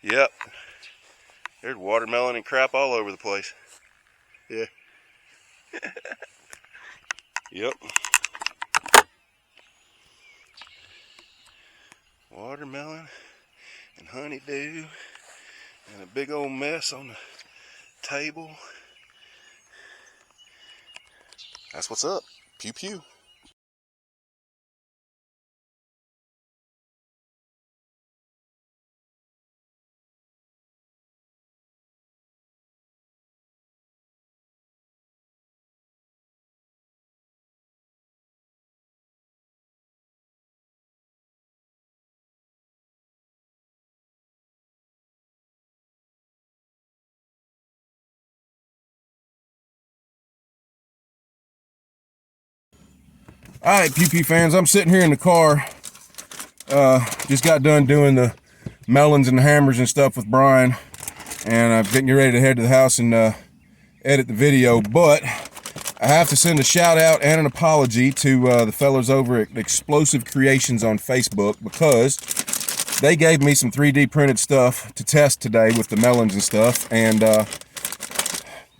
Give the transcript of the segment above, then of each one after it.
Yep. There's watermelon and crap all over the place. Yeah. Yep. Watermelon and honeydew and a big old mess on the table. That's what's up. Pew pew. All right, PP fans, I'm sitting here in the car. Just got done doing the Mellons and the hammers and stuff with Brian, and I'm getting ready to head to the house and edit the video. But I have to send a shout out and an apology to the fellows over at Explosive Creations on Facebook, because they gave me some 3D printed stuff to test today with the Mellons and stuff, and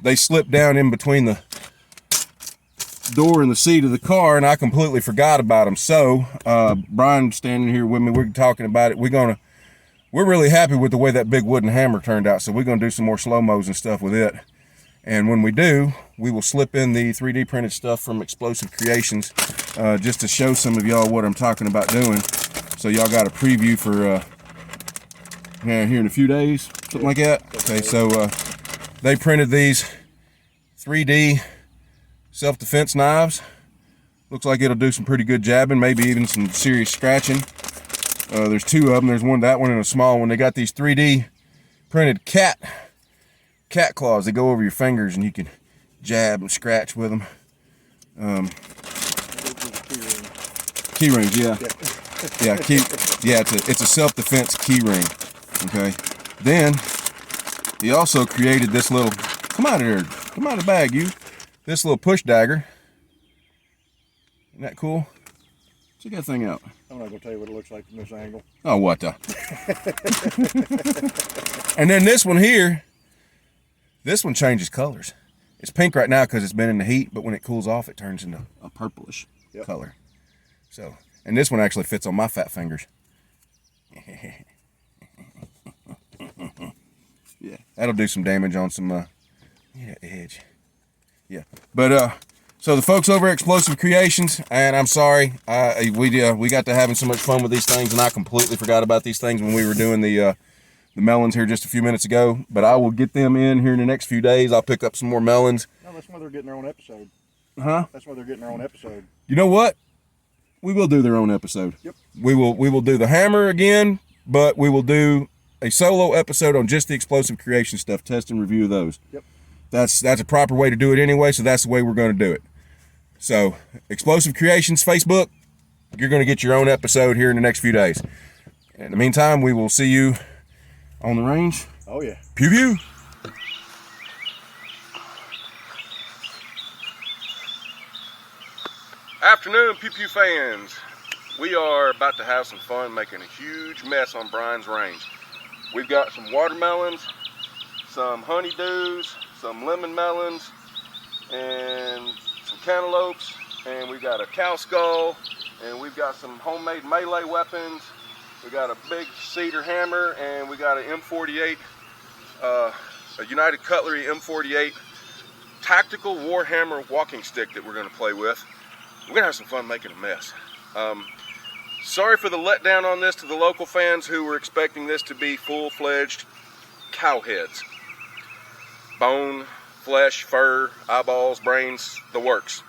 they slipped down in between the door and the seat of the car, and I completely forgot about them. So Brian standing here with me, we're talking about it. We're really happy with the way that big wooden hammer turned out, so we're gonna do some more slow-mos and stuff with it. And when we do, we will slip in the 3D printed stuff from Explosive Creations, just to show some of y'all what I'm talking about doing, so y'all got a preview for here in a few days, something like that. Okay, so they printed these 3D self-defense knives. Looks like it'll do some pretty good jabbing, maybe even some serious scratching. There's two of them. There's that one and a small one. They got these 3D printed cat claws. They go over your fingers and you can jab and scratch with them. Key rings, yeah. It's a self-defense key ring. Okay. Then he also created this little, come out of there, come out of the bag, you. This little push dagger. Isn't that cool? Check that thing out. I'm not going to tell you what it looks like from this angle. Oh, what the? And then this one here, this one changes colors. It's pink right now because it's been in the heat, but when it cools off, it turns into a purplish color. So, and this one actually fits on my fat fingers. Yeah, that'll do some damage on some, edge. Yeah, but so the folks over at Explosive Creations, and I'm sorry, we got to having so much fun with these things, and I completely forgot about these things when we were doing the Mellons here just a few minutes ago. But I will get them in here in the next few days. I'll pick up some more Mellons. No, that's why they're getting their own episode. Huh? That's why they're getting their own episode. You know what? We will do their own episode. Yep. We will do the hammer again, but we will do a solo episode on just the Explosive Creation stuff, test and review those. Yep. That's a proper way to do it anyway, so that's the way we're going to do it. So, Explosive Creations Facebook, you're going to get your own episode here in the next few days. In the meantime, we will see you on the range. Oh, yeah. Pew pew. Afternoon, Pew Pew fans. We are about to have some fun making a huge mess on Brian's range. We've got some watermelons, some honeydews, some lemon melons, and some cantaloupes, and we've got a cow skull, and we've got some homemade melee weapons. We got a big cedar hammer, and we got an M48, a United Cutlery M48 tactical Warhammer walking stick that we're going to play with. We're going to have some fun making a mess. Sorry for the letdown on this to the local fans who were expecting this to be full-fledged cow heads. Bone, flesh, fur, eyeballs, brains, the works.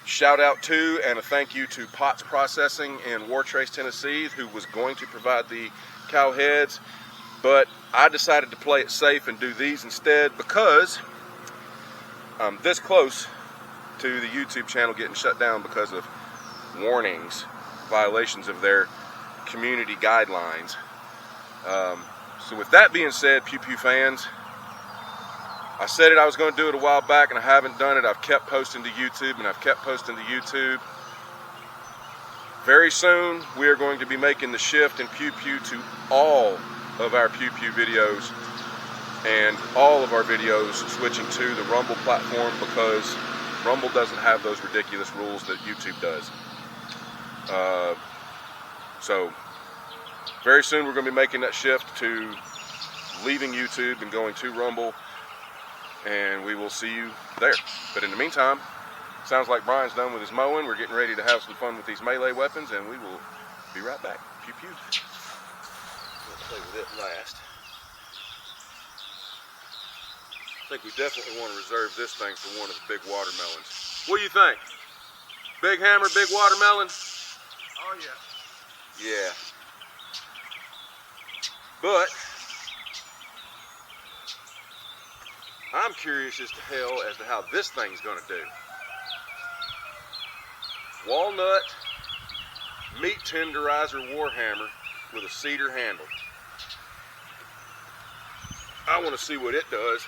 Shout out to and a thank you to Potts Processing in Wartrace, Tennessee, who was going to provide the cow heads, but I decided to play it safe and do these instead because I'm this close to the YouTube channel getting shut down because of warnings, violations of their community guidelines. So with that being said, Pew Pew fans, I said I was going to do it a while back, and I haven't done it. I've kept posting to YouTube, and I've kept posting to YouTube. Very soon, we are going to be making the shift in Pew Pew to all of our Pew Pew videos, and all of our videos switching to the Rumble platform, because Rumble doesn't have those ridiculous rules that YouTube does. So very soon we're going to be making that shift to leaving YouTube and going to Rumble, and we will see you there. But in the meantime, sounds like Brian's done with his mowing. We're getting ready to have some fun with these melee weapons, and we will be right back. Pew pew. Let's play with it last. I think we definitely want to reserve this thing for one of the big watermelons. What do you think? Big hammer, big watermelon? Oh yeah. Yeah. But I'm curious as to hell as to how this thing's gonna do. Walnut meat tenderizer Warhammer with a cedar handle. I want to see what it does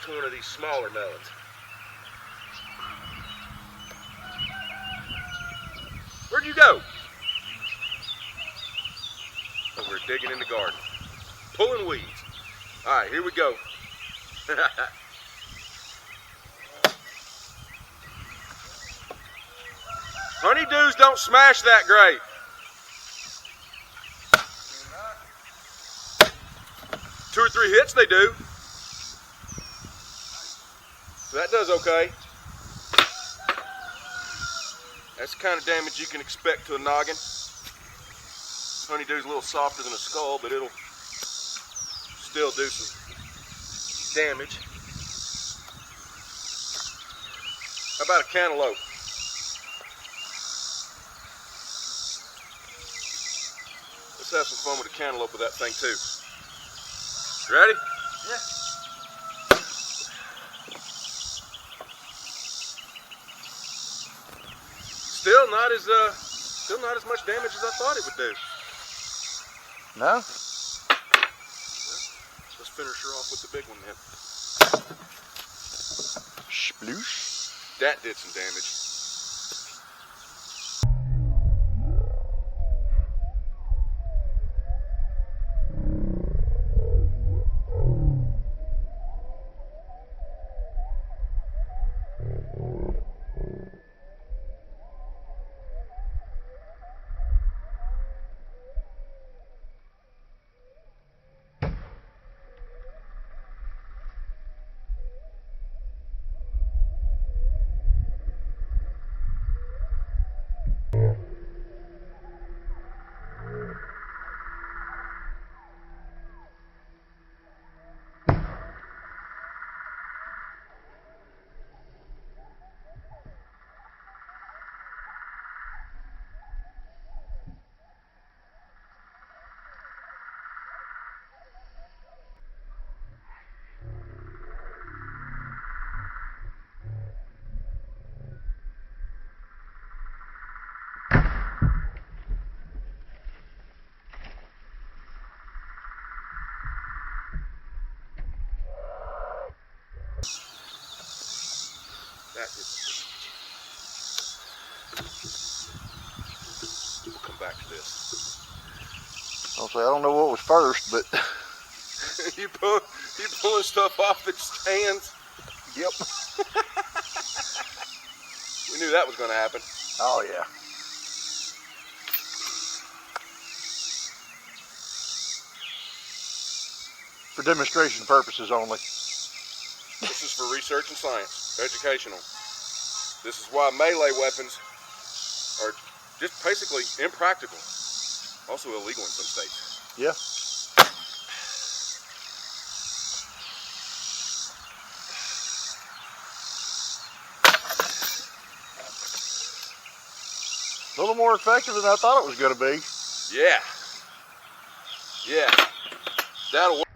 to one of these smaller melons. Where'd you go? Oh, we're digging in the garden, pulling weeds. All right, here we go. Honeydews don't smash that great. Two or three hits they do. So that does okay. That's the kind of damage you can expect to a noggin. Honeydew's a little softer than a skull, but it'll still do some damage. How about a cantaloupe? Let's have some fun with a cantaloupe with that thing too. Ready? Yeah. Still not as much damage as I thought it would do. No? Let's finish her off with the big one then. Sploosh. That did some damage. We'll come back to this. I'll say I don't know what was first, but you pulling stuff off the stands? yep. We knew that was going to happen. Oh yeah. For demonstration purposes only. This is for research and science, educational. This is why melee weapons are just basically impractical. Also illegal in some states. Yeah. A little more effective than I thought it was going to be. Yeah. Yeah. That'll work.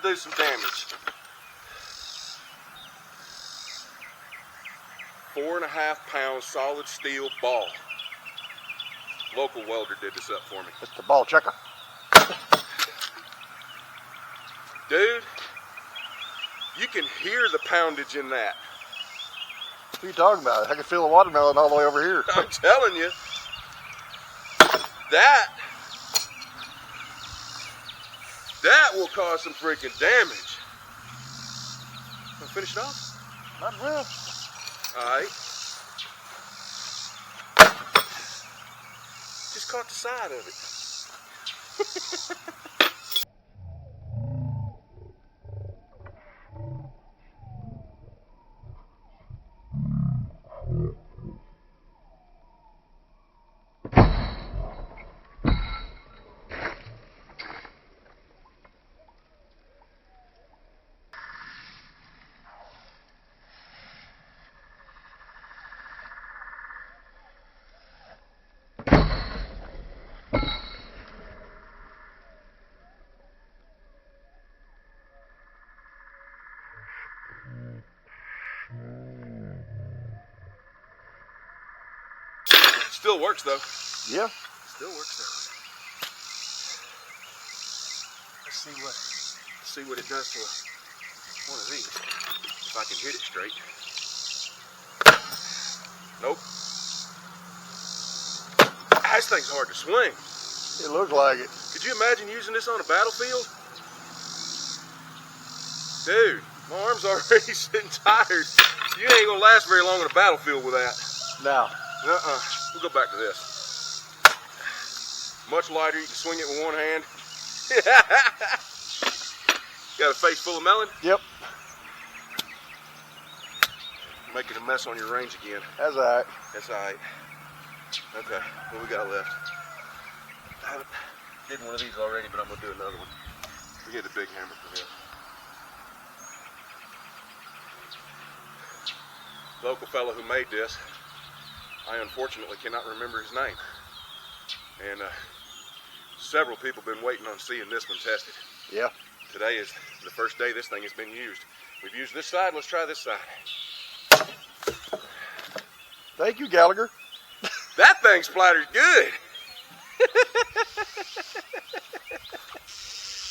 to do some damage. 4.5 pound solid steel ball. Local welder did this up for me. It's the ball checker. Dude, you can hear the poundage in that. What are you talking about? I can feel the watermelon all the way over here. I'm telling you. That will cause some freaking damage. Wanna finish it off? Might as well. Alright. Just caught the side of it. Still works though. Yeah. Still works though. Let's see what it does to one of these. If I can hit it straight. Nope. This thing's hard to swing. It looks like it. Could you imagine using this on a battlefield? Dude, my arm's already sitting tired. You ain't gonna last very long on a battlefield with that. Now. We'll go back to this. Much lighter, you can swing it with one hand. Got a face full of melon? Yep. Making a mess on your range again. That's all right. That's all right. Okay, what we got left? I did one of these already, but I'm gonna do another one. We get a big hammer for this. Local fellow who made this, I unfortunately cannot remember his name. And several people have been waiting on seeing this one tested. Yeah. Today is the first day this thing has been used. We've used this side, let's try this side. Thank you, Gallagher. That thing splatters good.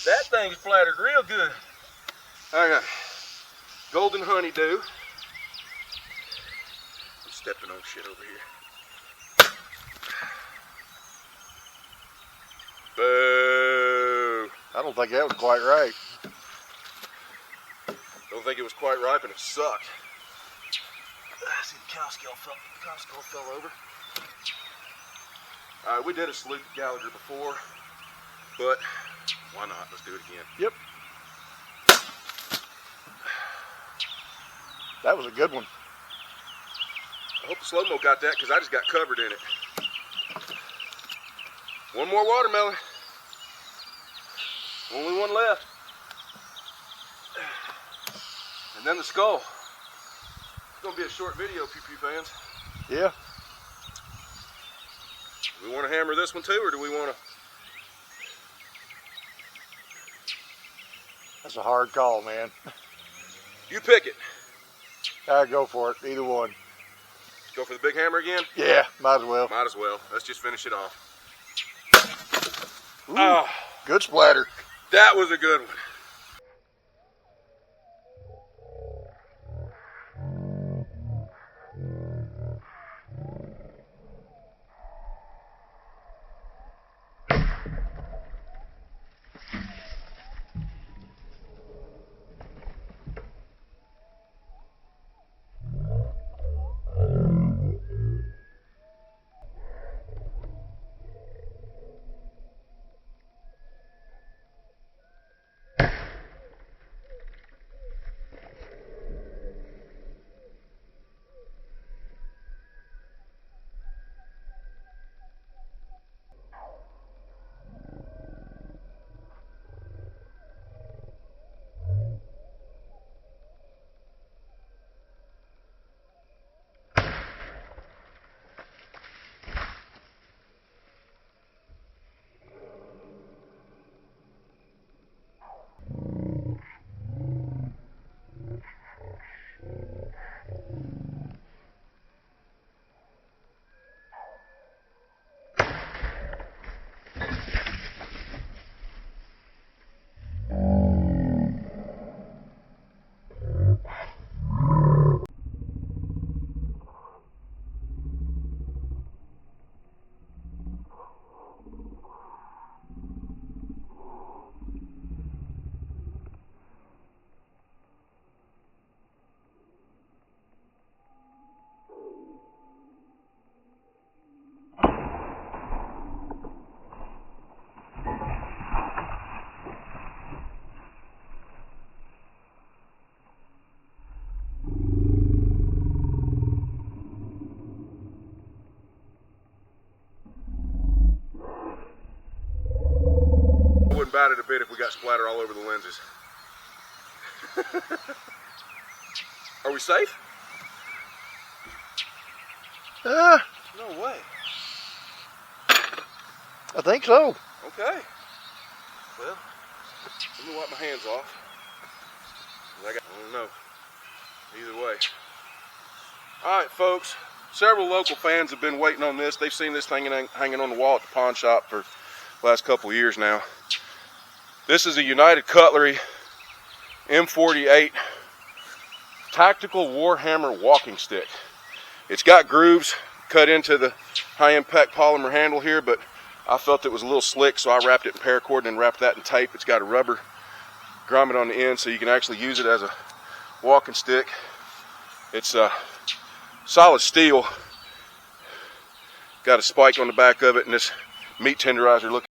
That thing splattered real good. Okay. Golden honeydew. I'm stepping on shit over here. Boo. I don't think that was quite right. Don't think it was quite ripe and it sucked. See, the cow skull fell over. Alright, we did a salute to Gallagher before, but why not? Let's do it again. Yep. That was a good one. I hope the slow-mo got that because I just got covered in it. One more watermelon. Only one left. And then the skull. It's going to be a short video, Pew Pew fans. Yeah. Do we want to hammer this one too, or do we want to? That's a hard call, man. You pick it. I'd go for it. Either one. Go for the big hammer again? Yeah, might as well. Might as well. Let's just finish it off. Ooh, Oh, good splatter. that was a good one. about it a bit if we got splatter all over the lenses. Are we safe? No way. I think so. Okay. Well, let me wipe my hands off. I don't know. Either way. Alright folks, several local fans have been waiting on this. They've seen this thing hanging on the wall at the pawn shop for the last couple of years now. This is a United Cutlery M48 Tactical Warhammer walking stick. It's got grooves cut into the high impact polymer handle here, but I felt it was a little slick, so I wrapped it in paracord and wrapped that in tape. It's got a rubber grommet on the end so you can actually use it as a walking stick. It's solid steel. Got a spike on the back of it and this meat tenderizer looking.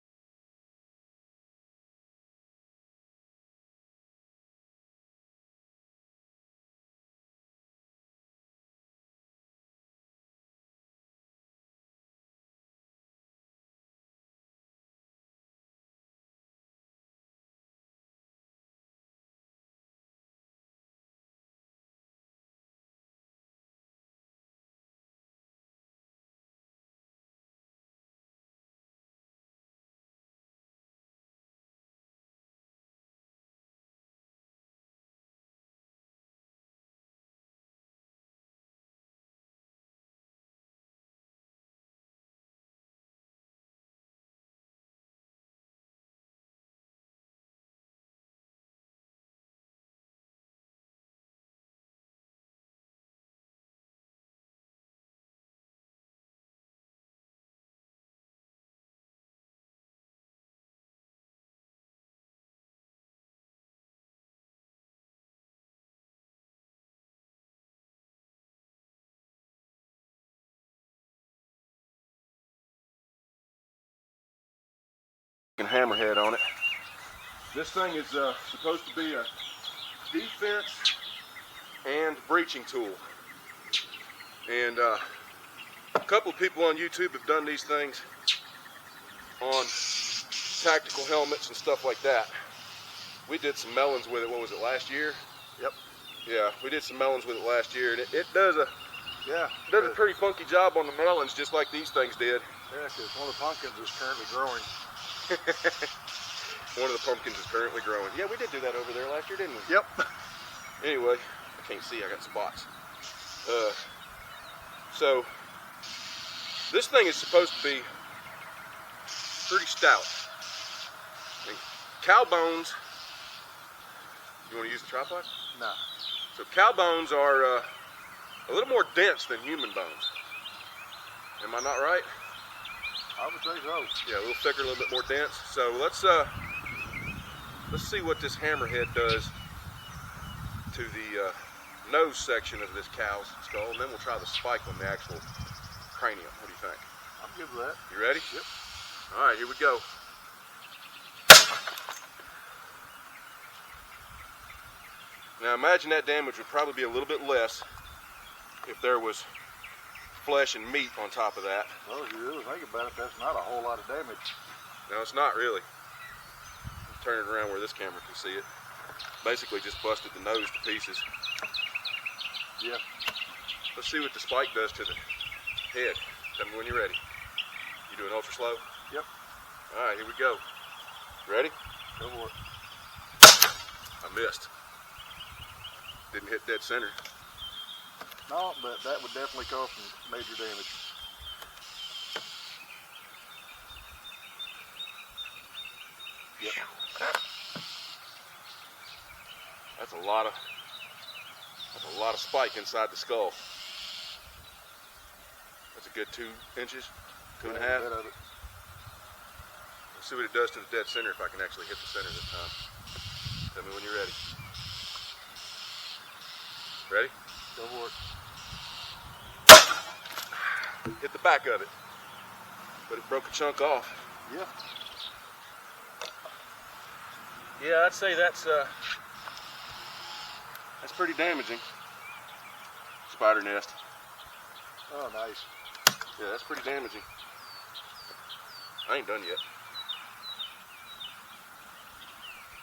Hammerhead on it. This thing is supposed to be a defense and breaching tool. And a couple of people on YouTube have done these things on tactical helmets and stuff like that. We did some Mellons with it, what was it, last year? Yep. Yeah, we did some Mellons with it last year, and it does a a pretty funky job on the Mellons, just like these things did. Yeah, because one of the pumpkins is currently growing. One of the pumpkins is currently growing. Yeah, we did do that over there last year, didn't we? Yep. Anyway, I can't see, I got spots. So, this thing is supposed to be pretty stout. And cow bones, you want to use the tripod? No. So cow bones are a little more dense than human bones. Am I not right? I would say so. Yeah, a little thicker, a little bit more dense. So let's see what this hammerhead does to the nose section of this cow's skull, and then we'll try the spike on the actual cranium. What do you think? I'm good with that. You ready? Yep. All right, here we go. Now imagine that damage would probably be a little bit less if there was flesh and meat on top of that. Well, if you really think about it, that's not a whole lot of damage. No, it's not really. Turn it around where this camera can see it. Basically just busted the nose to pieces. Yeah. Let's see what the spike does to the head. Tell me when you're ready. You doing ultra slow? Yep. All right, here we go. Ready? Go for it. I missed. Didn't hit dead center. No, but that would definitely cause some major damage. Yep. That's a lot of spike inside the skull. That's a good 2 inches, 2.5. Bit of it. Let's see what it does to the dead center if I can actually hit the center this time. Tell me when you're ready. Ready? Go for it. Hit the back of it, but it broke a chunk off. Yeah. Yeah, I'd say that's pretty damaging. Spider nest. Oh, nice. Yeah, that's pretty damaging. I ain't done yet.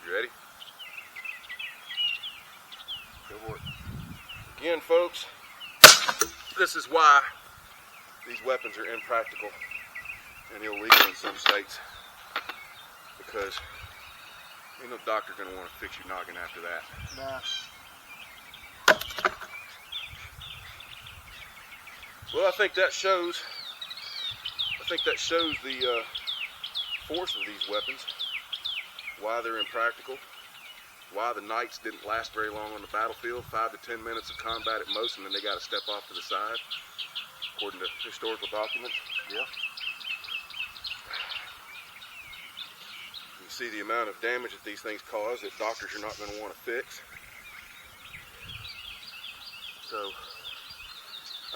You ready? Go for it. Again, folks, this is why these weapons are impractical and illegal in some states. Because ain't no doctor gonna want to fix your noggin after that. Nah. Well, I think that shows the force of these weapons, why they're impractical, why the knights didn't last very long on the battlefield, 5 to 10 minutes of combat at most, and then they got to step off to the side, according to historical documents. Yeah. You see the amount of damage that these things cause that doctors are not going to want to fix. So,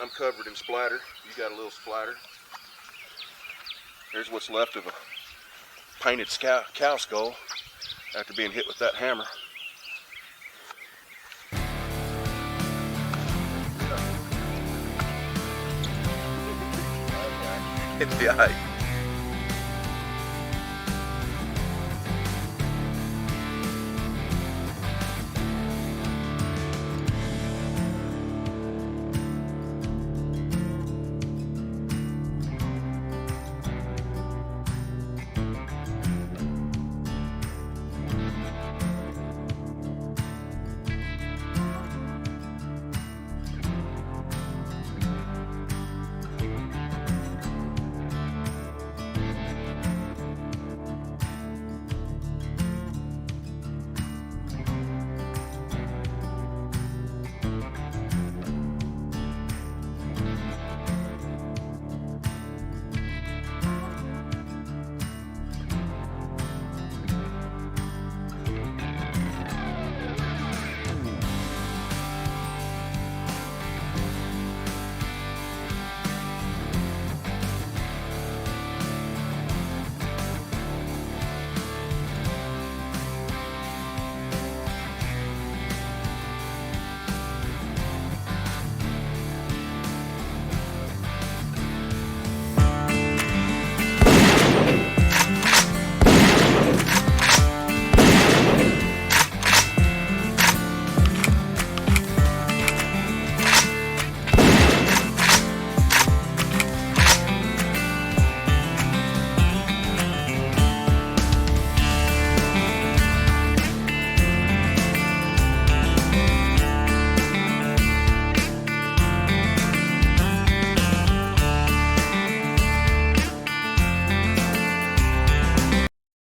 I'm covered in splatter. You got a little splatter. Here's what's left of a painted cow skull after being hit with that hammer. It's the eye.